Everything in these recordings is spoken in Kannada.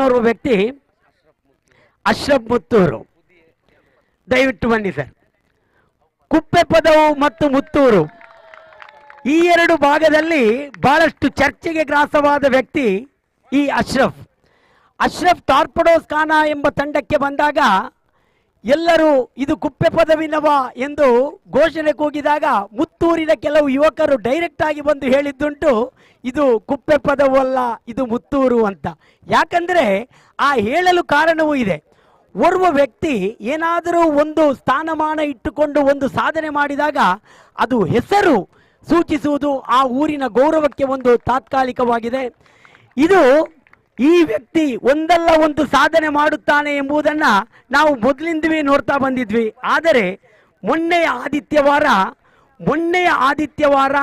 ಓರ್ವ ವ್ಯಕ್ತಿ ಅಶ್ರಫ್ ಮುತ್ತೂರು, ದಯವಿಟ್ಟು ಬನ್ನಿ ಸರ್. ಕುಪ್ಪೆ ಪದವು ಮತ್ತು ಮುತ್ತೂರು ಈ ಎರಡು ಭಾಗದಲ್ಲಿ ಬಹಳಷ್ಟು ಚರ್ಚೆಗೆ ಗ್ರಾಸವಾದ ವ್ಯಕ್ತಿ ಈ ಅಶ್ರಫ್. ಟಾರ್ಪಡೋಸ್ ಖಾನ ಎಂಬ ತಂಡಕ್ಕೆ ಬಂದಾಗ ಎಲ್ಲರೂ ಇದು ಕುಪ್ಪೆ ಪದವಿನವ ಎಂದು ಘೋಷಣೆ ಕೂಗಿದಾಗ ಮುತ್ತೂರಿನ ಕೆಲವು ಯುವಕರು ಡೈರೆಕ್ಟ್ ಆಗಿ ಬಂದು ಹೇಳಿದ್ದುಂಟು, ಇದು ಕುಪ್ಪೆ ಪದವಲ್ಲ, ಇದು ಮುತ್ತೂರು ಅಂತ. ಯಾಕಂದರೆ ಆ ಹೇಳಲು ಕಾರಣವೂ ಇದೆ. ಓರ್ವ ವ್ಯಕ್ತಿ ಏನಾದರೂ ಒಂದು ಸ್ಥಾನಮಾನ ಇಟ್ಟುಕೊಂಡು ಒಂದು ಸಾಧನೆ ಮಾಡಿದಾಗ ಅದು ಹೆಸರು ಸೂಚಿಸುವುದು ಆ ಊರಿನ ಗೌರವಕ್ಕೆ ಒಂದು ತಾತ್ಕಾಲಿಕವಾಗಿದೆ. ಇದು ಈ ವ್ಯಕ್ತಿ ಒಂದಲ್ಲ ಒಂದು ಸಾಧನೆ ಮಾಡುತ್ತಾನೆ ಎಂಬುದನ್ನು ನಾವು ಮೊದಲಿಂದವೇ ನೋಡ್ತಾ ಬಂದಿದ್ವಿ. ಆದರೆ ಮೊನ್ನೆಯ ಆದಿತ್ಯವಾರ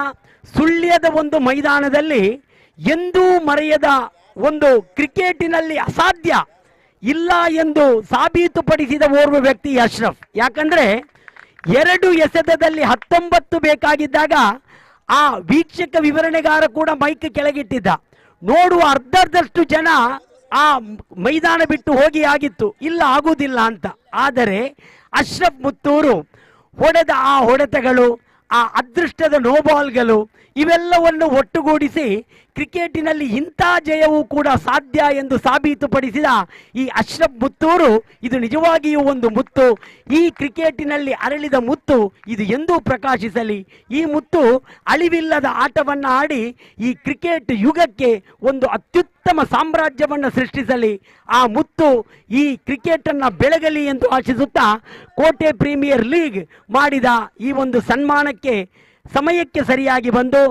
ಸುಳ್ಯದ ಒಂದು ಮೈದಾನದಲ್ಲಿ ಎಂದೂ ಮರೆಯದ ಒಂದು ಕ್ರಿಕೆಟಿನಲ್ಲಿ ಅಸಾಧ್ಯ ಇಲ್ಲ ಎಂದು ಸಾಬೀತುಪಡಿಸಿದ ಓರ್ವ ವ್ಯಕ್ತಿ ಅಶ್ರಫ್. ಯಾಕಂದರೆ 2 ಎಸೆತದಲ್ಲಿ 19 ಬೇಕಾಗಿದ್ದಾಗ ಆ ವೀಕ್ಷಕ ವಿವರಣೆಗಾರ ಕೂಡ ಮೈಕ್ ಕೆಳಗಿಟ್ಟಿದ್ದ. ನೋಡುವ ಅರ್ಧದಷ್ಟು ಜನ ಆ ಮೈದಾನ ಬಿಟ್ಟು ಹೋಗಿ ಆಗಿತ್ತು, ಇಲ್ಲ ಆಗುವುದಿಲ್ಲ ಅಂತ. ಆದರೆ ಅಶ್ರಫ್ ಮುತ್ತೂರು ಹೊಡೆದ ಆ ಹೊಡೆತಗಳು, ಆ ಅದೃಷ್ಟದ ನೋಬಾಲ್ಗಳು ಇವೆಲ್ಲವನ್ನು ಒಟ್ಟುಗೂಡಿಸಿ ಕ್ರಿಕೆಟಿನಲ್ಲಿ ಇಂಥ ಜಯವೂ ಕೂಡ ಸಾಧ್ಯ ಎಂದು ಸಾಬೀತುಪಡಿಸಿದ ಈ ಅಶ್ರಫ್ ಮುತ್ತೂರು ಇದು ನಿಜವಾಗಿಯೂ ಒಂದು ಮುತ್ತು. ಈ ಕ್ರಿಕೆಟಿನಲ್ಲಿ ಅರಳಿದ ಮುತ್ತು ಇದು ಎಂದೂ ಪ್ರಕಾಶಿಸಲಿ. ಈ ಮುತ್ತು ಅಳಿವಿಲ್ಲದ ಆಟವನ್ನು ಆಡಿ ಈ ಕ್ರಿಕೆಟ್ ಯುಗಕ್ಕೆ ಒಂದು ಅತ್ಯುತ್ತಮ ಸಾಮ್ರಾಜ್ಯವನ್ನು ಸೃಷ್ಟಿಸಲಿ. ಆ ಮುತ್ತು ಈ ಕ್ರಿಕೆಟನ್ನು ಬೆಳಗಲಿ ಎಂದು ಆಶಿಸುತ್ತಾ ಕೋಟೆ ಪ್ರೀಮಿಯರ್ ಲೀಗ್ ಮಾಡಿದ ಈ ಒಂದು ಸನ್ಮಾನಕ್ಕೆ ಸಮಯಕ್ಕೆ ಸರಿಯಾಗಿ ಬಂದು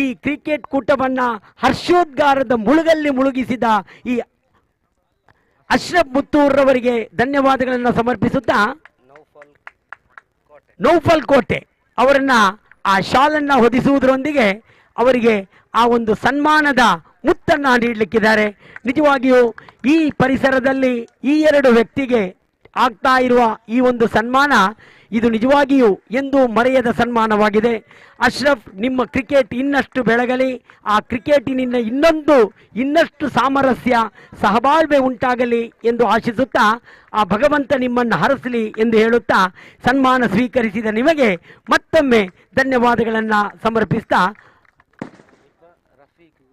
ಈ ಕ್ರಿಕೆಟ್ ಕೂಟವನ್ನು ಹರ್ಷೋದ್ಗಾರದ ಮುಳುಗಲ್ಲಿ ಮುಳುಗಿಸಿದ ಈ ಅಶ್ರಫ್ ಮುತ್ತೂರವರಿಗೆ ಧನ್ಯವಾದಗಳನ್ನು ಸಮರ್ಪಿಸುತ್ತಾ ನೌಫಲ್ ಕೋಟೆ ಅವರನ್ನ ಆ ಶಾಲನ್ನು ಹೊದಿಸುವುದರೊಂದಿಗೆ ಅವರಿಗೆ ಆ ಒಂದು ಸನ್ಮಾನದ ಮುತ್ತನ್ನು ನೀಡಲಿಕ್ಕಿದ್ದಾರೆ. ನಿಜವಾಗಿಯೂ ಈ ಪರಿಸರದಲ್ಲಿ ಈ 2 ವ್ಯಕ್ತಿಗೆ ಆಗ್ತಾ ಇರುವ ಈ ಒಂದು ಸನ್ಮಾನ ಇದು ನಿಜವಾಗಿಯೂ ಎಂದೂ ಮರೆಯದ ಸನ್ಮಾನವಾಗಿದೆ. ಅಶ್ರಫ್, ನಿಮ್ಮ ಕ್ರಿಕೆಟ್ ಇನ್ನಷ್ಟು ಬೆಳಗಲಿ, ಆ ಕ್ರಿಕೆಟಿನಿಂದ ಇನ್ನಷ್ಟು ಸಾಮರಸ್ಯ ಸಹಬಾಳ್ವೆ ಉಂಟಾಗಲಿ ಎಂದು ಆಶಿಸುತ್ತಾ ಆ ಭಗವಂತ ನಿಮ್ಮನ್ನು ಹರಸಲಿ ಎಂದು ಹೇಳುತ್ತಾ ಸನ್ಮಾನ ಸ್ವೀಕರಿಸಿದ ನಿಮಗೆ ಮತ್ತೊಮ್ಮೆ ಧನ್ಯವಾದಗಳನ್ನು ಸಮರ್ಪಿಸ್ತಾ